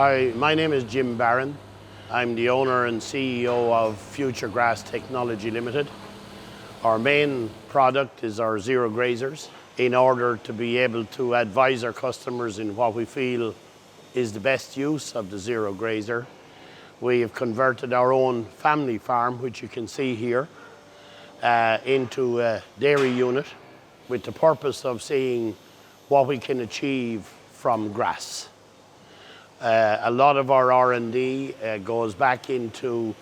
Hi, my name is Jim Barron. I'm the owner and CEO of Future Grass Technology Limited. Our main product is our zero grazers in order to be able to advise our customers in what we feel is the best use of the zero grazer. We have converted our own family farm, which you can see here, into a dairy unit with the purpose of seeing what we can achieve from grass. A lot of our R&D goes back into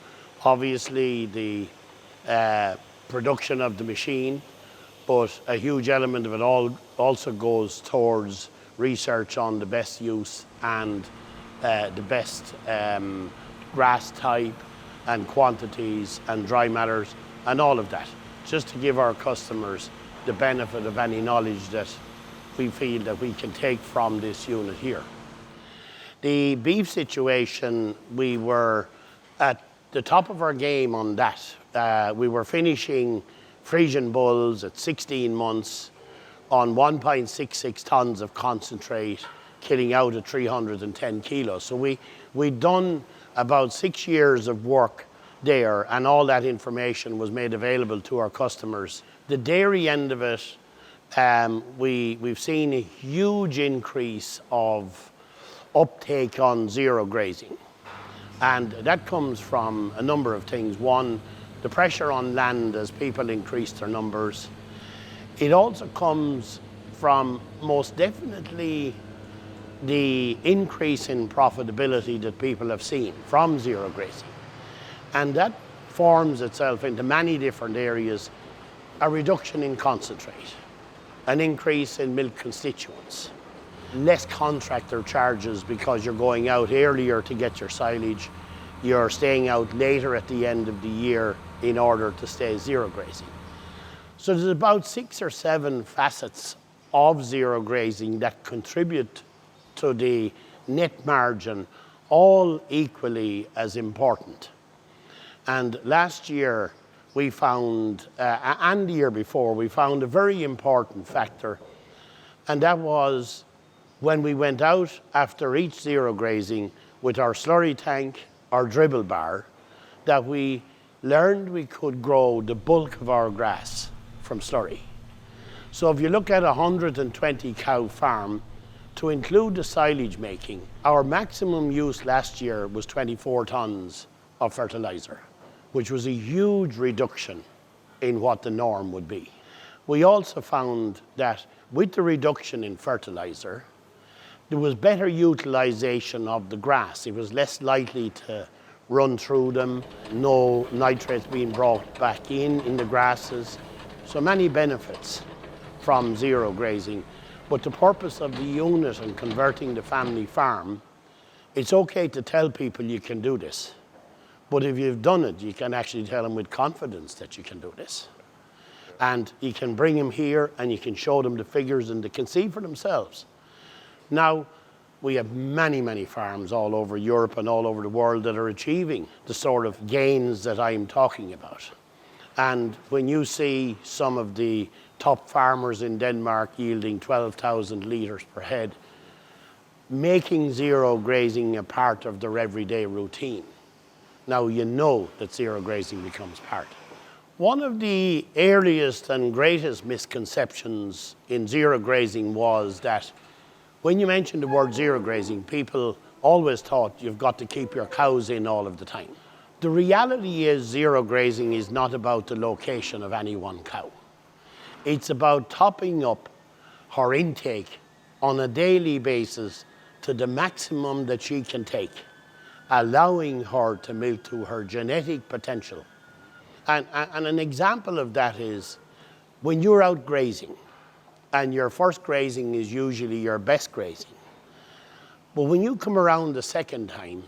obviously the production of the machine, but a huge element of it also goes towards research on the best use and the best grass type and quantities and dry matters and all of that, just to give our customers the benefit of any knowledge that we feel that we can take from this unit here. The beef situation, we were at the top of our game on that. We were finishing Frisian bulls at 16 months on 1.66 tons of concentrate, killing out at 310 kilos. So we'd done about 6 years of work there, and all that information was made available to our customers. The dairy end of it, we've seen a huge increase of uptake on zero grazing. And that comes from a number of things. One, the pressure on land as people increase their numbers. It also comes from most definitely the increase in profitability that people have seen from zero grazing. And that forms itself into many different areas: a reduction in concentrate, an increase in milk constituents, less contractor charges because you're going out earlier to get your silage, you're staying out later at the end of the year in order to stay zero grazing. So there's about 6 or 7 facets of zero grazing that contribute to the net margin, all equally as important. And last year we found, and the year before, we found a very important factor, and that was when we went out after each zero grazing with our slurry tank, our dribble bar, that we learned we could grow the bulk of our grass from slurry. So if you look at a 120 cow farm, to include the silage making, our maximum use last year was 24 tons of fertiliser, which was a huge reduction in what the norm would be. We also found that with the reduction in fertiliser, there was better utilization of the grass. It was less likely to run through them, no nitrates being brought back in the grasses. So many benefits from zero grazing. But the purpose of the unit and converting the family farm, it's okay to tell people you can do this. But if you've done it, you can actually tell them with confidence that you can do this. And you can bring them here and you can show them the figures and they can see for themselves. Now, we have many, many farms all over Europe and all over the world that are achieving the sort of gains that I'm talking about. And when you see some of the top farmers in Denmark yielding 12,000 litres per head, making zero grazing a part of their everyday routine, now you know that zero grazing becomes part. One of the earliest and greatest misconceptions in zero grazing was that when you mention the word zero grazing, people always thought you've got to keep your cows in all of the time. The reality is zero grazing is not about the location of any one cow. It's about topping up her intake on a daily basis to the maximum that she can take, allowing her to milk to her genetic potential. And an example of that is when you're out grazing, and your first grazing is usually your best grazing. But when you come around the second time,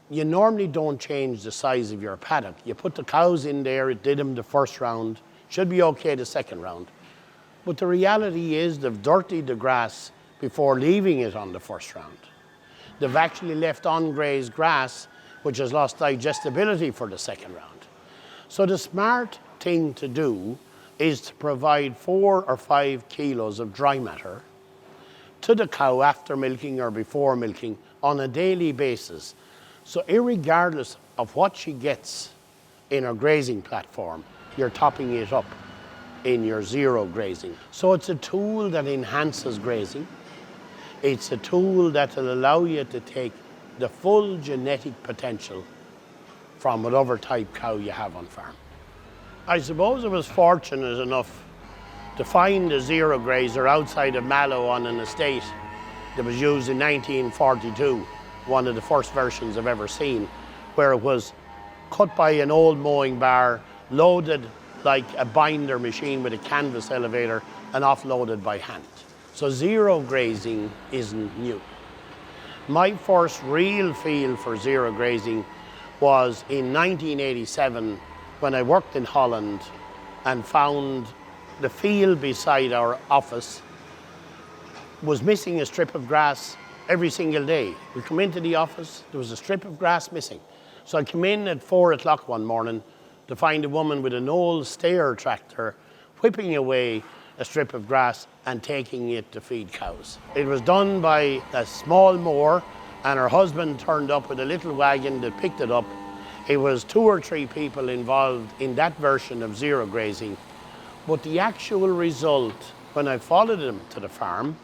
you normally don't change the size of your paddock. You put the cows in there, it did them the first round, should be okay the second round. But the reality is they've dirtied the grass before leaving it on the first round. They've actually left ungrazed grass, which has lost digestibility for the second round. So the smart thing to do is to provide 4 or 5 kilos of dry matter to the cow after milking or before milking on a daily basis. So irregardless of what she gets in her grazing platform, you're topping it up in your zero grazing. So it's a tool that enhances grazing. It's a tool that will allow you to take the full genetic potential from whatever type cow you have on farm. I suppose I was fortunate enough to find a zero grazer outside of Mallow on an estate that was used in 1942, one of the first versions I've ever seen, where it was cut by an old mowing bar, loaded like a binder machine with a canvas elevator, and offloaded by hand. So zero grazing isn't new. My first real feel for zero grazing was in 1987 when I worked in Holland and found the field beside our office was missing a strip of grass every single day. We come into the office, there was a strip of grass missing. So I came in at 4 o'clock one morning to find a woman with an old stair tractor whipping away a strip of grass and taking it to feed cows. It was done by a small mower, and her husband turned up with a little wagon that picked it up. It was 2 or 3 people involved in that version of zero grazing. But the actual result, when I followed them to the farm,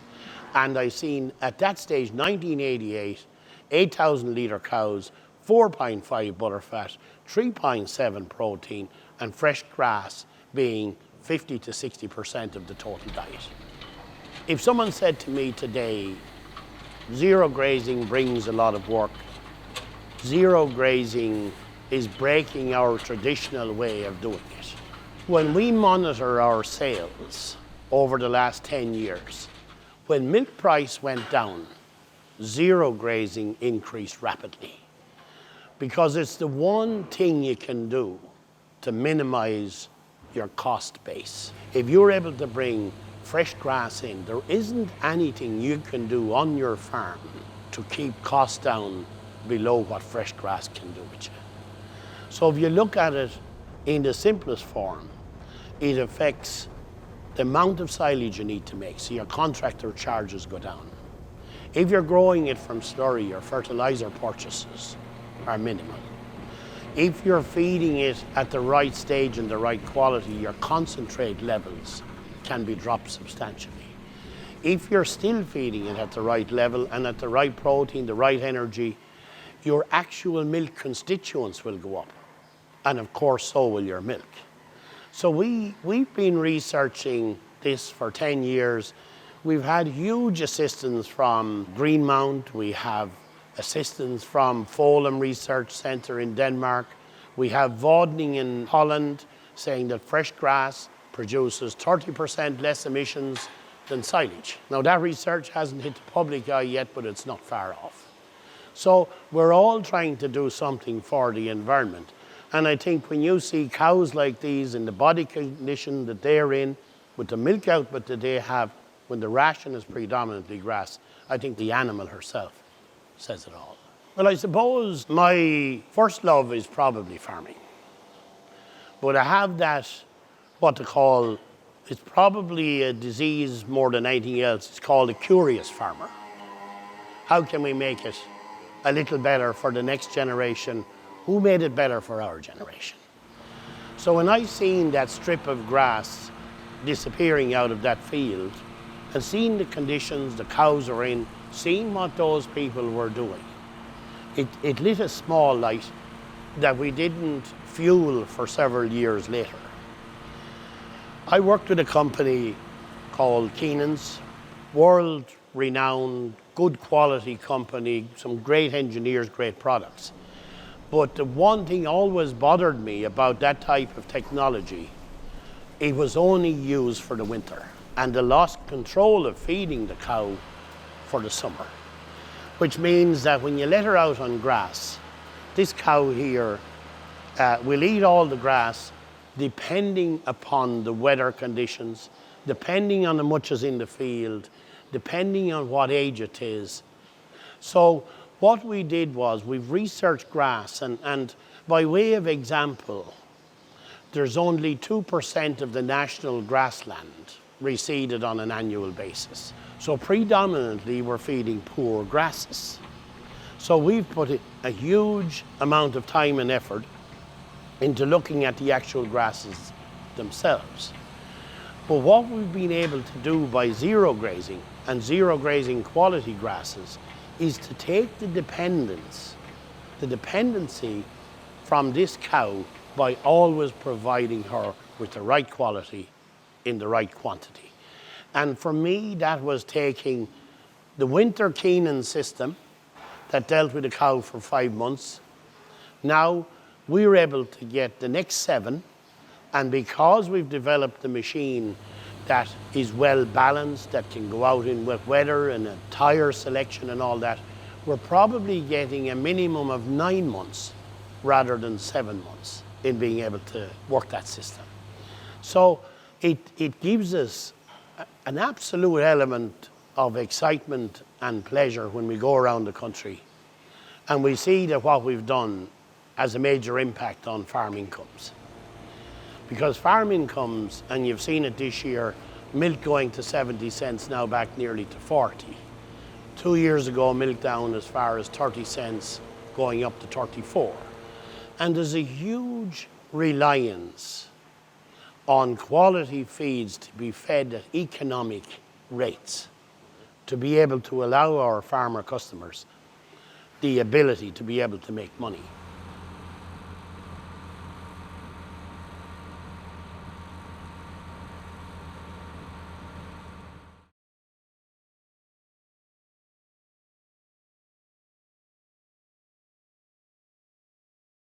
and I seen at that stage, 1988, 8,000 litre cows, 4.5 butterfat, 3.7 protein, and fresh grass being 50 to 60% of the total diet. If someone said to me today, zero grazing brings a lot of work, zero grazing is breaking our traditional way of doing it. When we monitor our sales over the last 10 years, when milk price went down, zero grazing increased rapidly, because it's the one thing you can do to minimize your cost base. If you're able to bring fresh grass in, there isn't anything you can do on your farm to keep costs down below what fresh grass can do with you. So if you look at it in the simplest form, it affects the amount of silage you need to make, so your contractor charges go down. If you're growing it from slurry, your fertiliser purchases are minimal. If you're feeding it at the right stage and the right quality, your concentrate levels can be dropped substantially. If you're still feeding it at the right level and at the right protein, the right energy, your actual milk constituents will go up. And of course, so will your milk. So we've been researching this for 10 years. We've had huge assistance from Greenmount. We have assistance from Folum Research Centre in Denmark. We have Vodning in Holland saying that fresh grass produces 30% less emissions than silage. Now that research hasn't hit the public eye yet, but it's not far off. So we're all trying to do something for the environment. And I think when you see cows like these in the body condition that they're in, with the milk output that they have, when the ration is predominantly grass, I think the animal herself says it all. Well, I suppose my first love is probably farming. But I have that, what to call, it's probably a disease more than anything else. It's called a curious farmer. How can we make it a little better for the next generation? Who made it better for our generation? So when I seen that strip of grass disappearing out of that field and seeing the conditions the cows are in, seeing what those people were doing, it lit a small light that we didn't fuel for several years later. I worked with a company called Keenan's, world-renowned, good quality company, some great engineers, great products. But the one thing always bothered me about that type of technology, it was only used for the winter, and they lost control of feeding the cow for the summer, which means that when you let her out on grass, this cow here will eat all the grass depending upon the weather conditions, depending on how much is in the field, depending on what age it is. So what we did was we've researched grass, and by way of example, there's only 2% of the national grassland reseeded on an annual basis. So predominantly we're feeding poor grasses. So we've put a huge amount of time and effort into looking at the actual grasses themselves. But what we've been able to do by zero grazing and zero grazing quality grasses is to take the dependency from this cow by always providing her with the right quality in the right quantity. And for me, that was taking the winter Keenan system that dealt with a cow for 5 months. Now we're able to get the next 7, and because we've developed the machine that is well balanced, that can go out in wet weather and a tire selection and all that, we're probably getting a minimum of 9 months rather than 7 months in being able to work that system. So it gives us an absolute element of excitement and pleasure when we go around the country and we see that what we've done has a major impact on farm incomes. Because farm incomes, and you've seen it this year, milk going to 70 cents, now back nearly to 40. 2 years ago, milk down as far as 30 cents, going up to 34. And there's a huge reliance on quality feeds to be fed at economic rates, to be able to allow our farmer customers the ability to be able to make money.